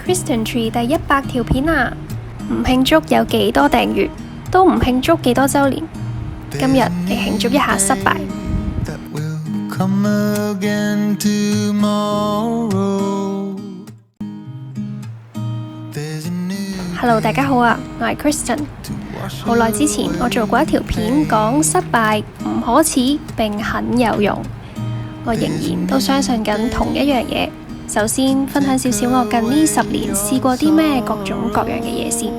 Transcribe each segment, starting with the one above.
Kristen Tree 第100條片啊！唔慶祝有幾多訂閱，都唔慶祝幾多週年。今日嚟慶祝一下失敗。Hello， 大家好啊，我係 Kristen。好耐之前我做過一條片講失敗唔可恥並很有用。我仍然都相信緊同一樣嘢。首先分享少少我近呢10年試過啲咩各種各樣嘅嘢先。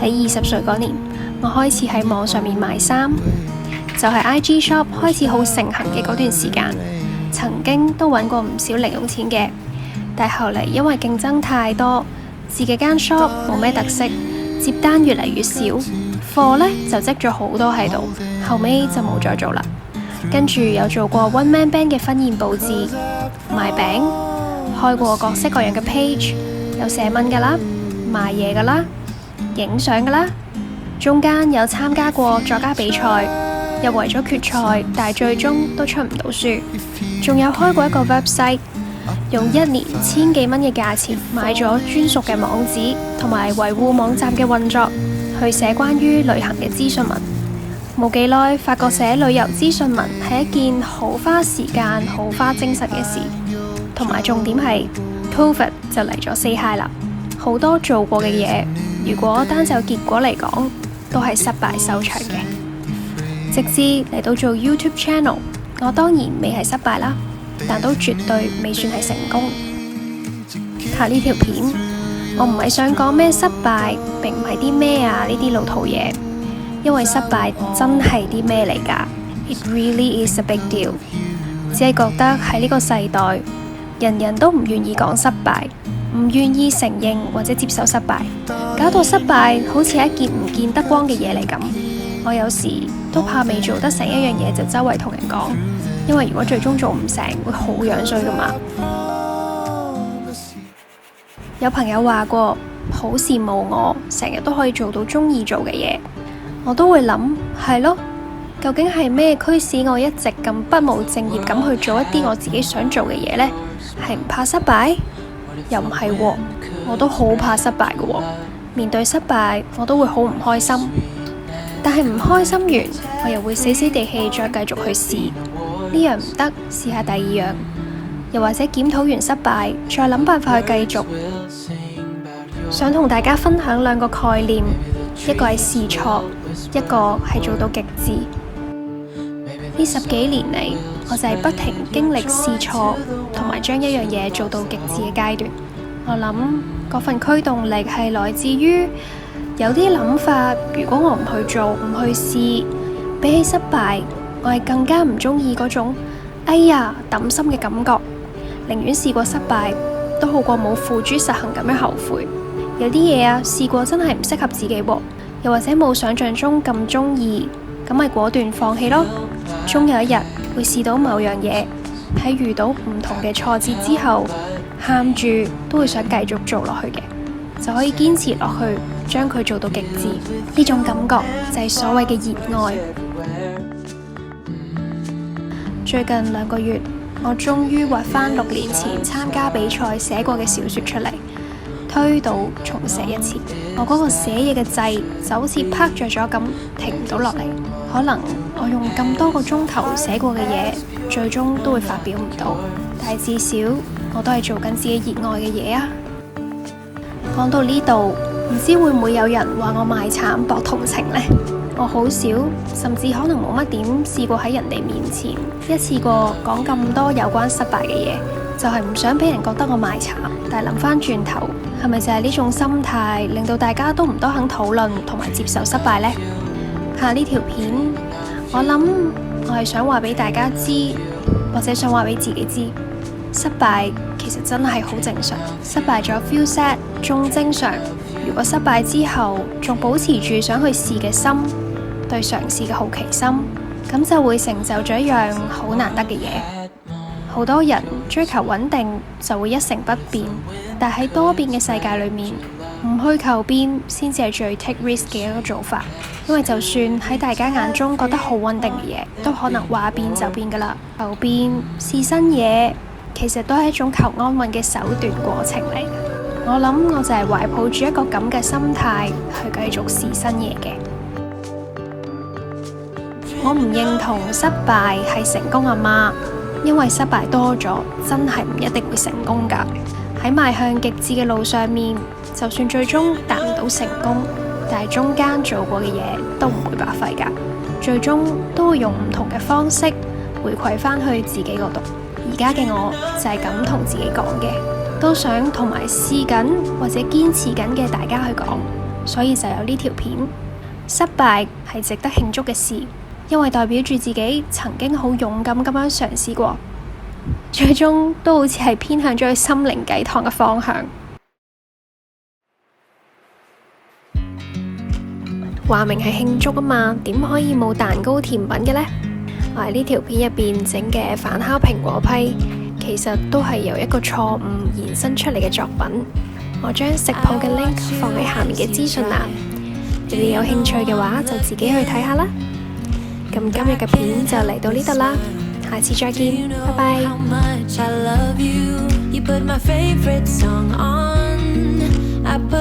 喺20歲嗰年，我開始喺網上面賣衫，就係 IG shop 開始好盛行嘅嗰段時間。曾經都揾過唔少零用錢嘅，但係後嚟因為競爭太多，自己間 shop 冇咩特色，接單越嚟越少，貨呢就積咗好多喺度，後尾就冇再做啦。跟住有做過 one man band 嘅婚宴佈置、賣餅，開過各式各樣嘅 page， 有寫文噶啦、賣嘢噶啦、影相噶啦，中間有參加過作家比賽，入圍咗決賽，但係最終都出唔到書。仲有開過一個 website， 用1年1000幾蚊嘅價錢買咗專屬嘅網址，同埋維護網站嘅運作，去寫關於旅行嘅資訊文。冇幾耐，發覺寫旅遊資訊文係一件好花時間、好花精神嘅事，同埋重點係 Covid 就嚟咗4 high 啦。好多做過嘅嘢，如果單就結果嚟講，都係失敗收場嘅。直至嚟到做 YouTube channel， 我當然未係失敗啦，但都絕對未算係成功。拍呢條片，我唔係想講咩失敗，並唔係啲咩啊呢啲老土嘢。因為失敗真係啲咩嚟㗎 ？It really is a big deal。只係覺得喺呢個世代，人人都唔願意講失敗，唔願意承認或者接受失敗，搞到失敗好似係一件唔見得光嘅嘢嚟咁。我有時都怕未做得成一樣嘢就周圍同人講，因為如果最終做唔成，會好樣衰㗎嘛。有朋友話過，好羨慕我成日都可以做到中意做嘅嘢。我都會諗，係咯，究竟係咩驅使我一直咁不務正業咁去做一啲我自己想做嘅嘢呢？係唔怕失敗？又唔係喎，我都好怕失敗嘅喎。面對失敗，我都會好唔開心。但係唔開心完，我又會死死地氣再繼續去試。呢樣唔得，試下第2樣。又或者檢討完失敗，再諗辦法去繼續。想同大家分享2個概念，一個係試錯，一個係做到極致。呢10幾年嚟，我就係不停經歷試錯，同埋將一樣嘢做到極致嘅階段。我諗嗰份驅動力係來自於有啲諗法，如果我唔去做，唔去試，比起失敗，我係更加唔中意嗰種哎呀抌心嘅感覺。寧願試過失敗，都好過冇付諸實行咁樣後悔。有啲嘢啊，試過真係唔適合自己喎，又或者冇想象中咁中意，咁咪果斷放棄咯。終有一日會試到某樣嘢，喺遇到唔同嘅挫折之後，喊住都會想繼續做落去嘅，就可以堅持落去，將佢做到極致。呢種感覺就係所謂嘅熱愛。最近2個月，我終於畫返6年前參加比賽寫過嘅小說出嚟。推倒重寫一次，我嗰個寫嘢嘅掣就好似拍着咗咁，停唔到落嚟。可能我用咁多個鐘頭寫過嘅嘢，最終都會發表唔到，但係至少我都係做緊自己熱愛嘅嘢啊。講到呢度，唔知會唔會有人話我賣慘博同情呢？我好少，甚至可能冇乜點試過喺人哋面前一次過講咁多有關失敗嘅嘢，就係唔想俾人覺得我賣慘。但係諗翻轉頭，係咪就係呢種心態令到大家都唔多肯討論同埋接受失敗呢？下呢條片，我諗我係想話俾大家知，或者想話俾自己知，失敗其實真係好正常。失敗咗 feel sad 仲正常。如果失敗之後仲保持住想去試嘅心，對嘗試嘅好奇心，咁就會成就咗一樣好難得嘅嘢。好多人追求穩定就會一成不變，但喺多變嘅世界裏面，唔去求變先至係最 take risk 嘅一個做法。因為就算喺大家眼中覺得好穩定嘅嘢，都可能話變就變噶啦。求變試新嘢，其實都係一種求安穩嘅手段過程嚟。我諗我就係懷抱住一個咁嘅心態去繼續試新嘢嘅。我唔認同失敗係成功阿媽，因為失敗多咗，真係唔一定會成功㗎。喺邁向極致嘅路上面，就算最終達唔到成功，但係中間做過嘅嘢都唔會白費㗎，最終都會用唔同嘅方式回饋返去自己嗰度。而家嘅我就係咁同自己講嘅，都想同埋試緊或者堅持緊嘅大家去講，所以就有呢條片。失敗係值得慶祝嘅事，因為代表住自己曾經好勇敢咁樣嘗試過，最終都好似係偏向咗去心靈雞湯嘅方向。話明係慶祝啊嘛，點可以冇蛋糕甜品嘅呢？我喺呢條片入邊整嘅反烤蘋果批，其實都係由一個錯誤延伸出嚟嘅作品。我將食譜嘅 link 放喺下面嘅資訊欄，你哋有興趣嘅話就自己去睇下啦。咁今日嘅片就嚟到呢度啦，下次再見，拜拜。